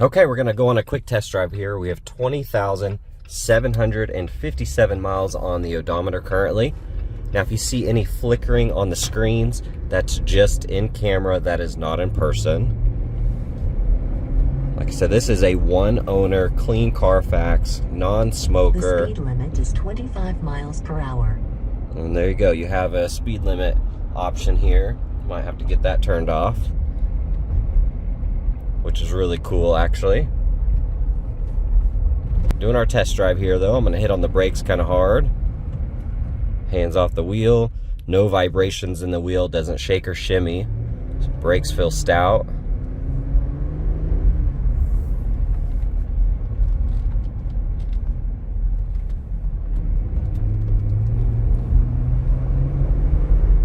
Okay, we're gonna go on a quick test drive here. We have 20,757 miles on the odometer currently. Now, if you see any flickering on the screens, that's just in camera, that is not in person. Like I said, this is a one-owner, clean Carfax, non-smoker. The speed limit is 25 miles per hour. And there you go. You have a speed limit option here. Might have to get that turned off, which is really cool, actually. Doing our test drive here, though. I'm going to hit on the brakes kind of hard. Hands off the wheel. No vibrations in the wheel. Doesn't shake or shimmy. Brakes feel stout.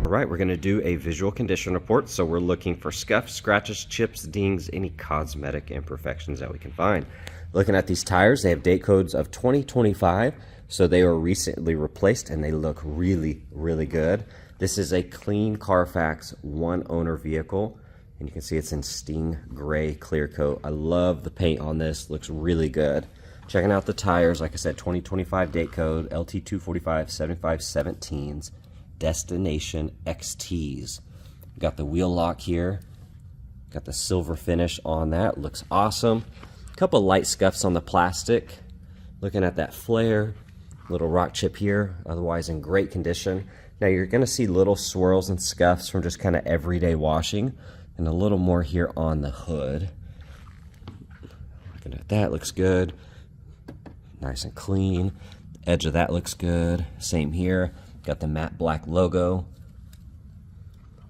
All right, we're going to do a visual condition report. So we're looking for scuffs, scratches, chips, dings, any cosmetic imperfections that we can find. Looking at these tires, they have date codes of 2025, so they were recently replaced and they look really, really good. This is a clean Carfax one-owner vehicle, and you can see it's in Sting Gray clear coat. I love the paint on this, looks really good. Checking out the tires, like I said, 2025 date code, LT245 7517s. Destination XTs. Got the wheel lock here. Got the silver finish on that. Looks awesome. A couple light scuffs on the plastic. Looking at that flare. Little rock chip here. Otherwise in great condition. Now you're going to see little swirls and scuffs from just kind of everyday washing. And a little more here on the hood. Looking at that. Looks good. Nice and clean. Edge of that looks good. Same here. Got the matte black logo.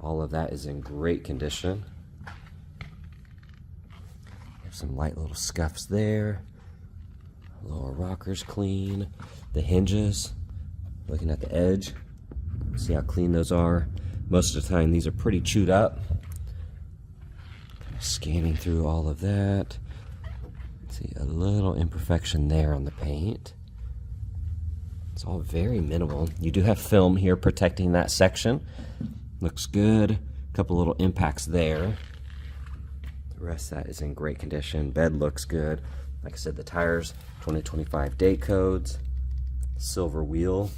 All of that is in great condition. Have some light little scuffs there. Lower rockers clean. The hinges, looking at the edge, see how clean those are. Most of the time these are pretty chewed up. Kind of scanning through all of that. See a little imperfection there on the paint. It's all very minimal. You do have film here protecting that section. Looks good. A couple little impacts there. The rest of that is in great condition. Bed looks good. Like I said, the tires, 2025 date codes. Silver wheel.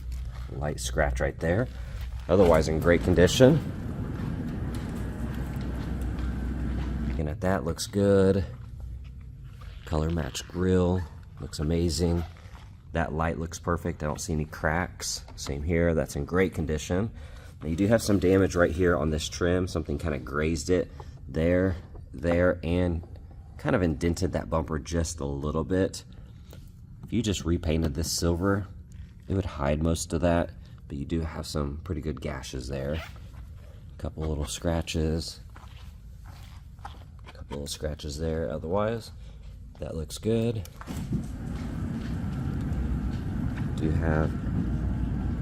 Light scratch right there. Otherwise in great condition. Looking at that, looks good. Color match grille. Looks amazing. That light looks perfect. I don't see any cracks. Same here. That's in great condition. Now you do have some damage right here on this trim. Something kind of grazed it there, and kind of indented that bumper just a little bit. If you just repainted this silver, it would hide most of that, but you do have some pretty good gashes there. A couple little scratches. A couple little scratches there. Otherwise, that looks good. Do have a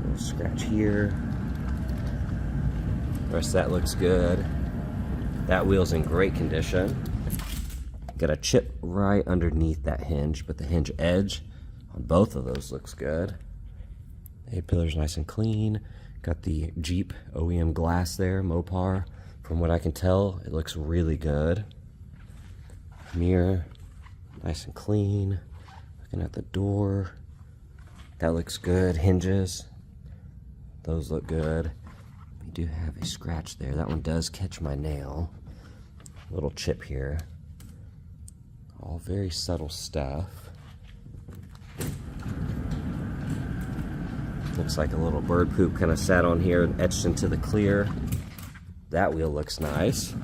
little scratch here. The rest of that looks good. That wheel's in great condition. Got a chip right underneath that hinge, but the hinge edge on both of those looks good. A-pillar's nice and clean. Got the Jeep OEM glass there, Mopar. From what I can tell, it looks really good. Mirror, nice and clean. Looking at the door. That looks good. Hinges, those look good. We do have a scratch there. That one does catch my nail. Little chip here. All very subtle stuff. Looks like a little bird poop kind of sat on here and etched into the clear. That wheel looks nice.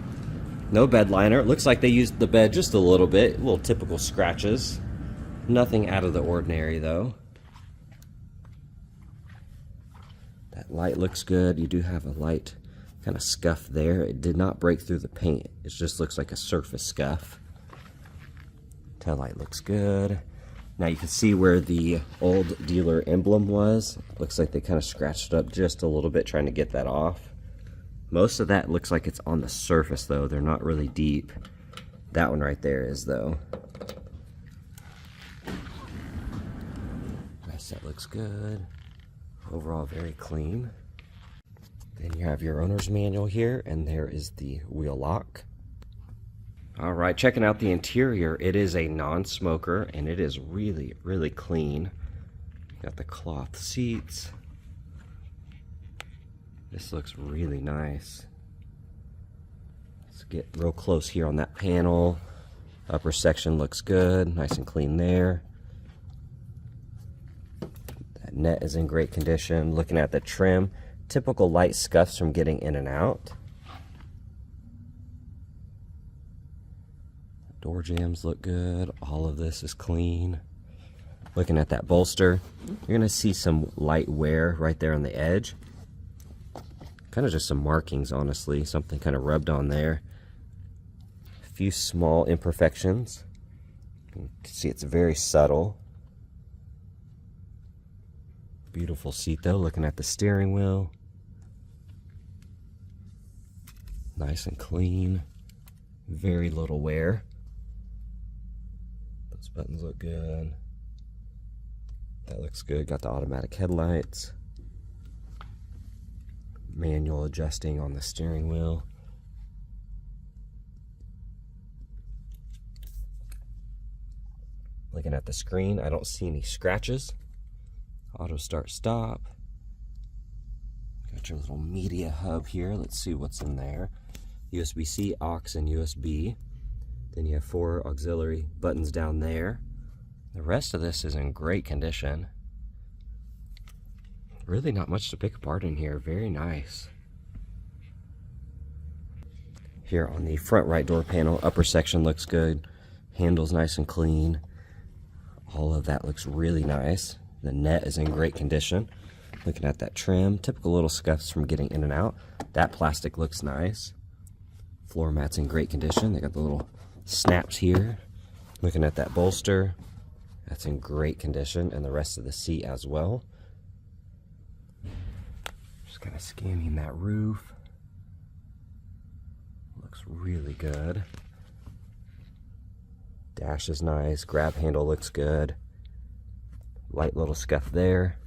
No bed liner. It looks like they used the bed just a little bit. Little typical scratches. Nothing out of the ordinary though. That light looks good. You do have a light kind of scuff there. It did not break through the paint. It just looks like a surface scuff. Tail light looks good. Now you can see where the old dealer emblem was. Looks like they kind of scratched it up just a little bit trying to get that off. Most of that looks like it's on the surface though. They're not really deep. That one right there is though. That looks good. Overall very clean. Then you have your owner's manual here, and there is the wheel lock. All right, checking out the interior. It is a non-smoker and it is really, really clean. Got the cloth seats. This looks really nice. Let's get real close here on that panel. Upper section looks good, nice and clean there. That net is in great condition. Looking at the trim, typical light scuffs from getting in and out. Door jambs look good. All of this is clean. Looking at that bolster, you're gonna see some light wear right there on the edge. Kind of just some markings, honestly. Something kind of rubbed on there. A few small imperfections. You can see it's very subtle. Beautiful seat though. Looking at the steering wheel. Nice and clean. Very little wear. Those buttons look good. That looks good. Got the automatic headlights. Manual adjusting on the steering wheel. Looking at the screen, I don't see any scratches. Auto start stop. Got your little media hub here. Let's see what's in there. USB-C, aux, and USB. Then you have 4 auxiliary buttons down there. The rest of this is in great condition. Really not much to pick apart in here. Very nice. Here on the front right door panel, upper section looks good. Handle's nice and clean. All of that looks really nice. The net is in great condition. Looking at that trim, typical little scuffs from getting in and out. That plastic looks nice. Floor mat's in great condition. They got the little snaps here. Looking at that bolster, that's in great condition, and the rest of the seat as well. Just kind of scanning that roof. Looks really good. Dash is nice. Grab handle looks good. Light little scuff there.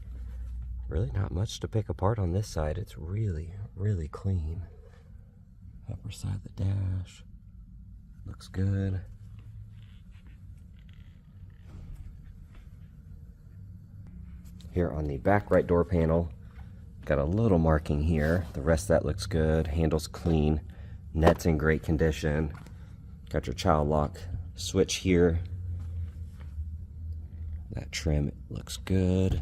Really not much to pick apart on this side. It's really, really clean. Upper side of the dash looks good. Here on the back right door panel, got a little marking here. The rest of that looks good. Handle's clean. Net's in great condition. Got your child lock switch here. That trim looks good.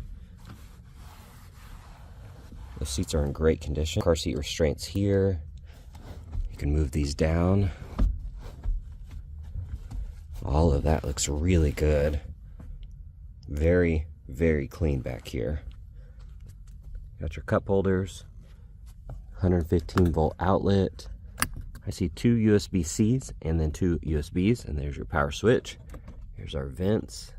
The seats are in great condition. Car seat restraints here. You can move these down. All of that looks really good. Very, very clean back here. Got your cup holders. 115 volt outlet. I see 2 USB-Cs and then 2 USBs, and there's your power switch. Here's our vents.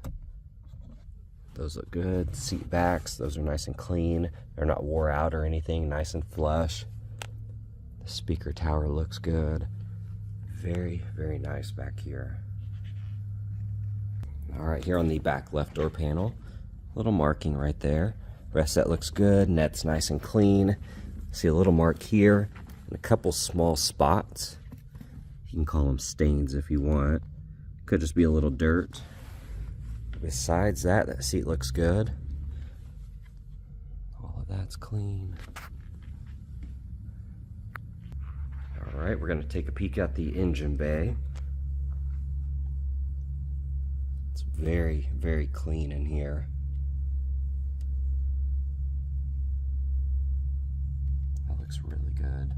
Those look good. Seat backs, those are nice and clean. They're not wore out or anything, nice and flush. The speaker tower looks good. Very, very nice back here. All right, here on the back left door panel, little marking right there. Rest of that looks good. Net's nice and clean. See a little mark here and a couple small spots. You can call them stains if you want. Could just be a little dirt. Besides that, that seat looks good. All of that's clean. All right, we're going to take a peek at the engine bay. It's very, very clean in here. That looks really good.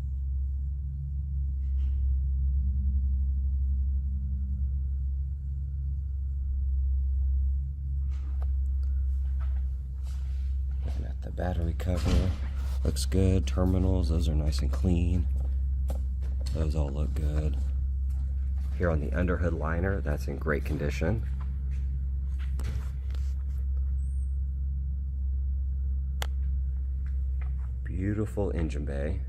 Looking at the battery cover, looks good. Terminals, those are nice and clean. Those all look good. Here on the underhood liner, that's in great condition. Beautiful engine bay.